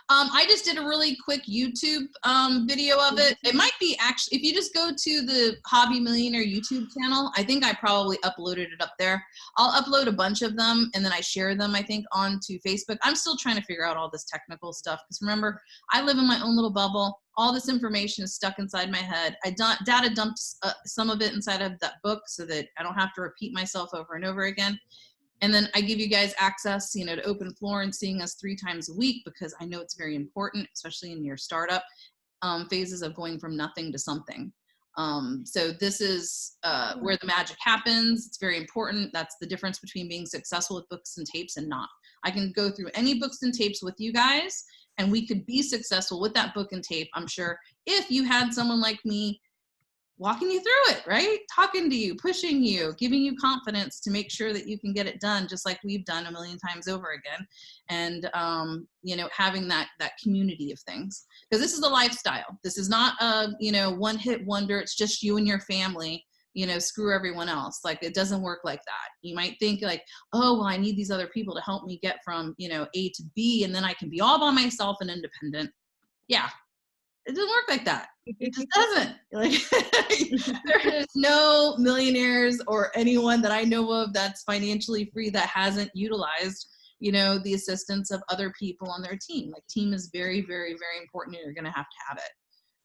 I just did a really quick YouTube video of it. It might be actually, if you just go to the Hobby Millionaire YouTube channel, I think I probably uploaded it up there. I'll upload a bunch of them and then I share them, I think, onto Facebook. I'm still trying to figure out all this technical stuff because remember, I live in my own little bubble. All this information is stuck inside my head. I data dumped some of it inside of that book so that I don't have to repeat myself over and over again. And then I give you guys access, you know, to open floor and seeing us 3 times a week because I know it's very important, especially in your startup phases of going from nothing to something. So this is where the magic happens. It's very important. That's the difference between being successful with books and tapes and not. I can go through any books and tapes with you guys and we could be successful with that book and tape, I'm sure, if you had someone like me walking you through it, right? Talking to you, pushing you, giving you confidence to make sure that you can get it done just like we've done 1 million times over again. And, you know, having that community of things, because this is a lifestyle. This is not a, you know, one hit wonder. It's just you and your family, you know, screw everyone else. Like it doesn't work like that. You might think like, oh, well, I need these other people to help me get from, you know, A to B, and then I can be all by myself and independent. Yeah. It doesn't work like that. It just doesn't. Like, there is no millionaires or anyone that I know of that's financially free that hasn't utilized, you know, the assistance of other people on their team. Like team is very, very, very important, and you're going to have it,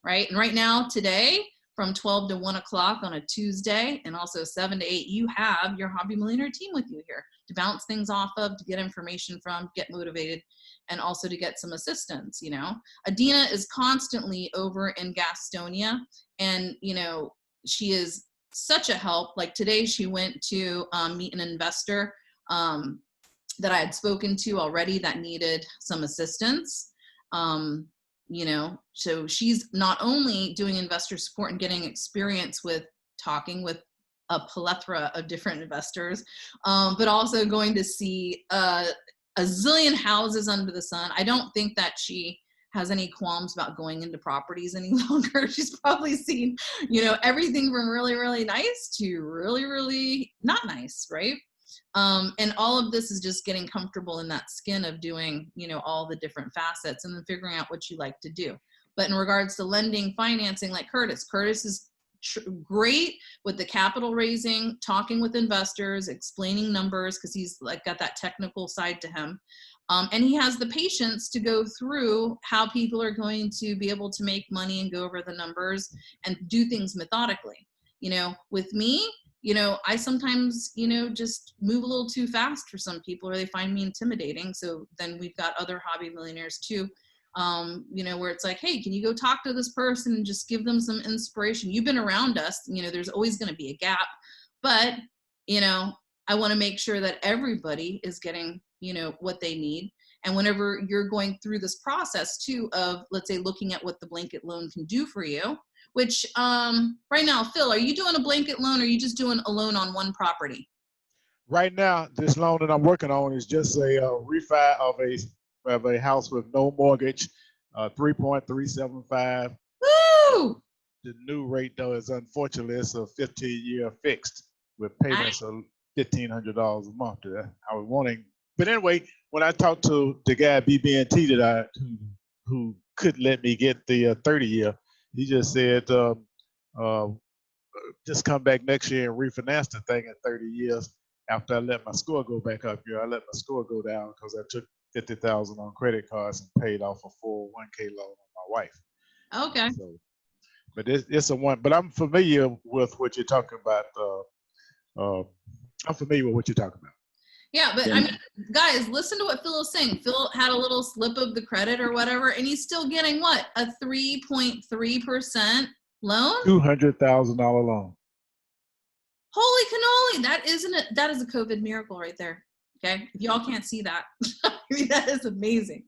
right? And right now, today, from 12 to 1 o'clock on a Tuesday, and also 7 to 8, you have your Hobby Millionaire team with you here to bounce things off of, to get information from, get motivated, and also to get some assistance, you know. Adina is constantly over in Gastonia, and, you know, she is such a help. Like today she went to meet an investor that I had spoken to already that needed some assistance. You know, so she's not only doing investor support and getting experience with talking with a plethora of different investors, but also going to see a zillion houses under the sun. I don't think that she has any qualms about going into properties any longer. She's probably seen, you know, everything from really, really nice to really, really not nice, right? And all of this is just getting comfortable in that skin of doing, you know, all the different facets and then figuring out what you like to do. But in regards to lending, financing, like Curtis is great with the capital raising, talking with investors, explaining numbers, because he's like got that technical side to him. And he has the patience to go through how people are going to be able to make money and go over the numbers and do things methodically. You know, with me, you know, I sometimes, you know, just move a little too fast for some people or they find me intimidating. So then we've got other hobby millionaires too, you know, where it's like, hey, can you go talk to this person and just give them some inspiration? You've been around us, you know, there's always going to be a gap, but, you know, I want to make sure that everybody is getting, you know, what they need. And whenever you're going through this process too of, let's say, looking at what the blanket loan can do for you, which right now, Phil, are you doing a blanket loan or are you just doing a loan on one property? Right now, this loan that I'm working on is just a refi of a house with no mortgage, 3.375. Woo! The new rate though is unfortunately it's a 15-year fixed with payments of $1,500 a month. I was wanting, but anyway, when I talked to the guy at BB&T who couldn't let me get the 30-year, he just said, just come back next year and refinance the thing at 30 years after I let my score go back up. You know, I let my score go down because I took $50,000 on credit cards and paid off a full 1K loan on my wife. Okay. So, but it's a one. But I'm familiar with what you're talking about. I'm familiar with what you're talking about. Yeah, but I mean, guys, listen to what Phil is saying. Phil had a little slip of the credit or whatever, and he's still getting what? A 3.3% loan? $200,000 loan. Holy cannoli! That is a COVID miracle right there. Okay, if y'all can't see that, I mean, that is amazing.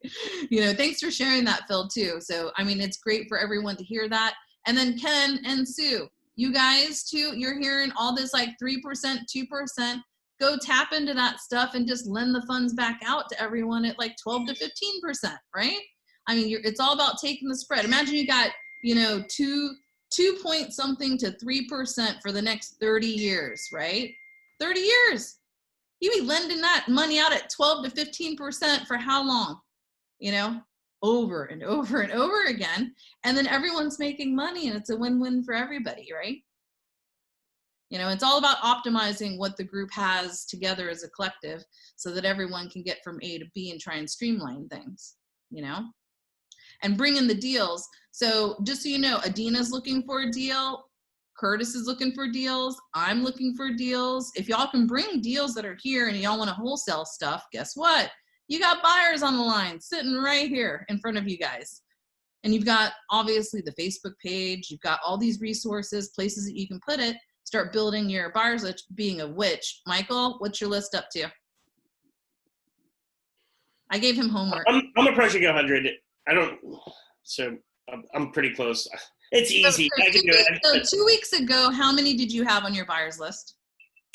You know, thanks for sharing that, Phil, too. So, I mean, it's great for everyone to hear that. And then Ken and Sue, you guys too, you're hearing all this like 3%, 2%. Go tap into that stuff and just lend the funds back out to everyone at like 12 to 15%, right? I mean, it's all about taking the spread. Imagine you got, you know, 2 point something to 3% for the next 30 years, right? 30 years. You be lending that money out at 12 to 15% for how long? You know, over and over and over again. And then everyone's making money and it's a win-win for everybody, right? You know, it's all about optimizing what the group has together as a collective so that everyone can get from A to B and try and streamline things, you know, and bring in the deals. So just so you know, Adina's looking for a deal. Curtis is looking for deals. I'm looking for deals. If y'all can bring deals that are here and y'all want to wholesale stuff, guess what? You got buyers on the line sitting right here in front of you guys. And you've got obviously the Facebook page. You've got all these resources, places that you can put it. Start building your buyers list, being a witch. Michael, what's your list up to? I gave him homework. I'm approaching 100. So I'm pretty close. It's easy. So, I can do it. So 2 weeks ago, how many did you have on your buyers list?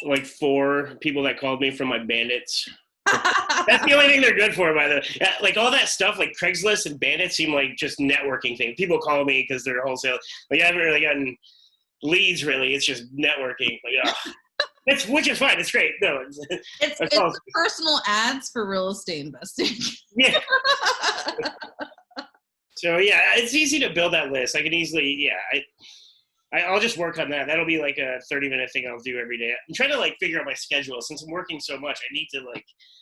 Like 4 people that called me from my bandits. That's the only thing they're good for, by the way. Like all that stuff, like Craigslist and bandits seem like just networking things. People call me because they're wholesale. Like I haven't really gotten leads, really. It's just networking. Like, which is fine. It's great. No, it's personal ads for real estate investing. Yeah. So yeah, it's easy to build that list. I can easily, I'll just work on that. That'll be like a 30-minute thing I'll do every day. I'm trying to like figure out my schedule. Since I'm working so much, I need to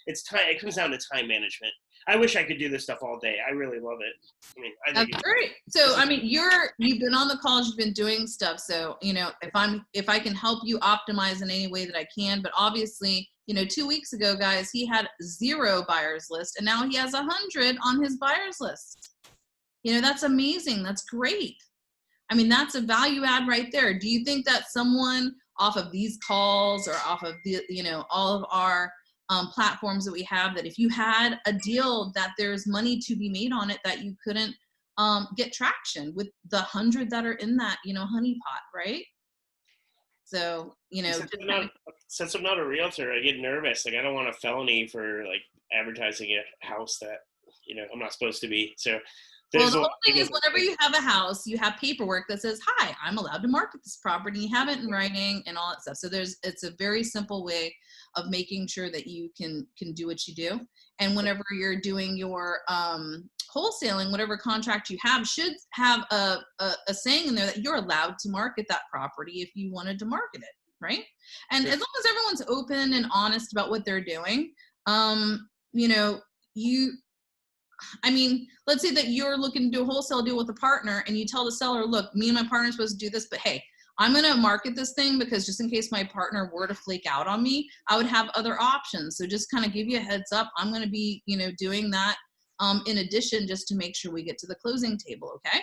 it's time. It comes down to time management. I wish I could do this stuff all day. I really love it. I mean, That's great. So, I mean, you've been on the calls, you've been doing stuff. So, you know, if I can help you optimize in any way that I can, but obviously, you know, 2 weeks ago, guys, he had 0 buyers list and now he has 100 on his buyers list. You know, that's amazing. That's great. I mean, that's a value add right there. Do you think that someone off of these calls or off of the, you know, all of our platforms that we have, that if you had a deal that there's money to be made on it, that you couldn't get traction with the 100 that are in that, honey pot, right? So, since I'm not a realtor, I get nervous. Like, I don't want a felony for like advertising a house that, I'm not supposed to be. So well, the whole thing is, whenever you have a house, you have paperwork that says, hi, I'm allowed to market this property. You have it in writing and all that stuff. So it's a very simple way of making sure that you can do what you do. And whenever you're doing your wholesaling, whatever contract you have should have a saying in there that you're allowed to market that property if you wanted to market it, right? And as long as everyone's open and honest about what they're doing, let's say that you're looking to do a wholesale deal with a partner and you tell the seller, look, me and my partner are supposed to do this, but hey, I'm going to market this thing because just in case my partner were to flake out on me, I would have other options. So just kind of give you a heads up. I'm going to be, doing that in addition, just to make sure we get to the closing table. Okay.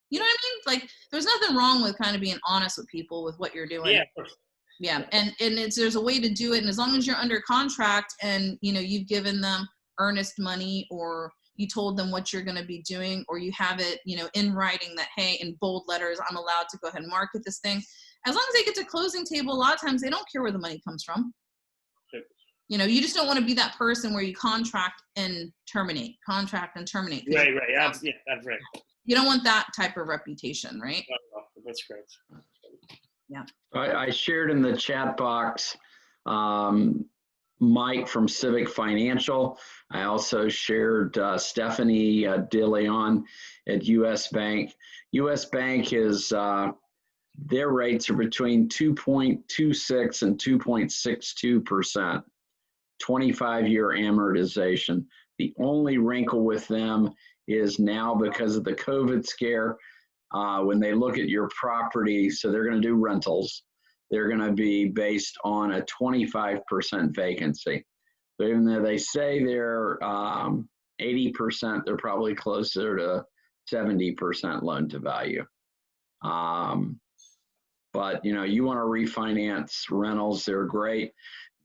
You know what I mean? Like, there's nothing wrong with kind of being honest with people with what you're doing. Yeah, of course. Yeah. And there's a way to do it. And as long as you're under contract and, you've given them earnest money, or you told them what you're going to be doing, or you have it, in writing that, hey, in bold letters, I'm allowed to go ahead and market this thing. As long as they get to closing table, a lot of times they don't care where the money comes from. Sure. You just don't want to be that person where you contract and terminate. Right. Yeah, that's right. You don't want that type of reputation, right? That's great. Yeah. I shared in the chat box Mike from Civic Financial. I also shared Stephanie DeLeon at US Bank. US Bank is, their rates are between 2.26 and 2.62%, 25-year amortization. The only wrinkle with them is now, because of the COVID scare, when they look at your property, so they're going to do rentals, they're going to be based on a 25% vacancy. So even though they say they're 80%, they're probably closer to 70% loan to value. But you want to refinance rentals, they're great.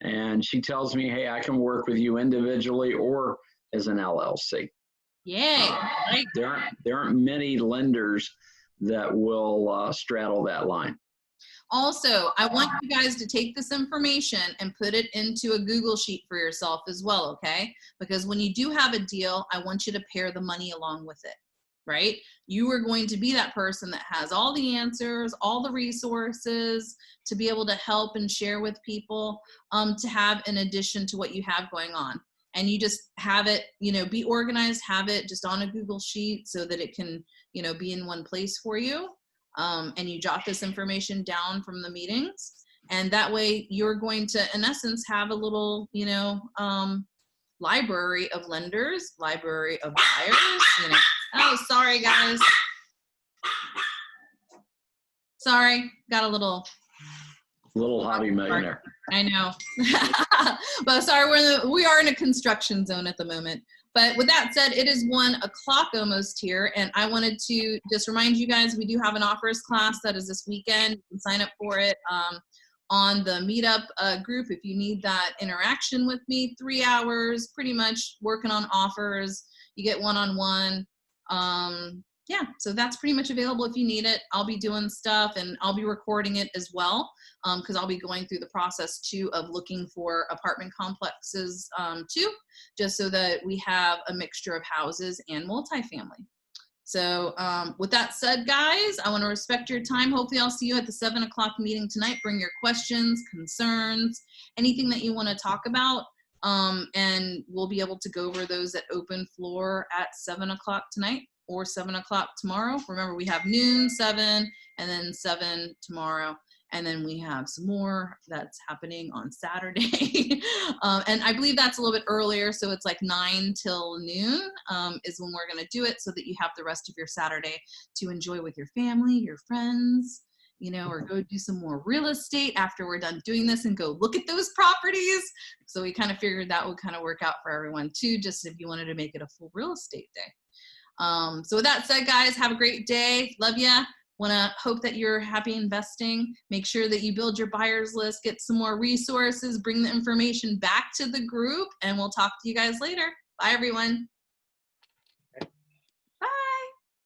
And she tells me, hey, I can work with you individually or as an LLC. Yay. There aren't many lenders that will straddle that line. Also, I want you guys to take this information and put it into a Google sheet for yourself as well, okay? Because when you do have a deal, I want you to pair the money along with it, right? You are going to be that person that has all the answers, all the resources to be able to help and share with people, to have in addition to what you have going on. And you just have it, be organized, have it just on a Google sheet so that it can, be in one place for you. And you jot this information down from the meetings. And that way you're going to, in essence, have a little, library of lenders, library of buyers, Oh, sorry, guys. Sorry, got a little hobby millionaire. I know. But sorry, we are in a construction zone at the moment. But with that said, it is 1 o'clock almost here, and I wanted to just remind you guys, we do have an offers class that is this weekend. You can sign up for it on the meetup group if you need that interaction with me. 3 hours, pretty much working on offers. You get one-on-one. Yeah, so that's pretty much available if you need it. I'll be doing stuff, and I'll be recording it as well, because I'll be going through the process too of looking for apartment complexes too, just so that we have a mixture of houses and multifamily. So with that said, guys, I want to respect your time. Hopefully I'll see you at the 7 o'clock meeting tonight. Bring your questions, concerns, anything that you want to talk about. And we'll be able to go over those at open floor at 7 o'clock tonight or 7 o'clock tomorrow. Remember, we have noon, 7, and then 7 tomorrow. And then we have some more that's happening on Saturday. And I believe that's a little bit earlier. So it's like 9 till noon is when we're going to do it, so that you have the rest of your Saturday to enjoy with your family, your friends, or go do some more real estate after we're done doing this and go look at those properties. So we kind of figured that would kind of work out for everyone too, just if you wanted to make it a full real estate day. So with that said, guys, have a great day. Love ya. Want to hope that you're happy investing. Make sure that you build your buyers list, get some more resources, bring the information back to the group, and we'll talk to you guys later. Bye, everyone.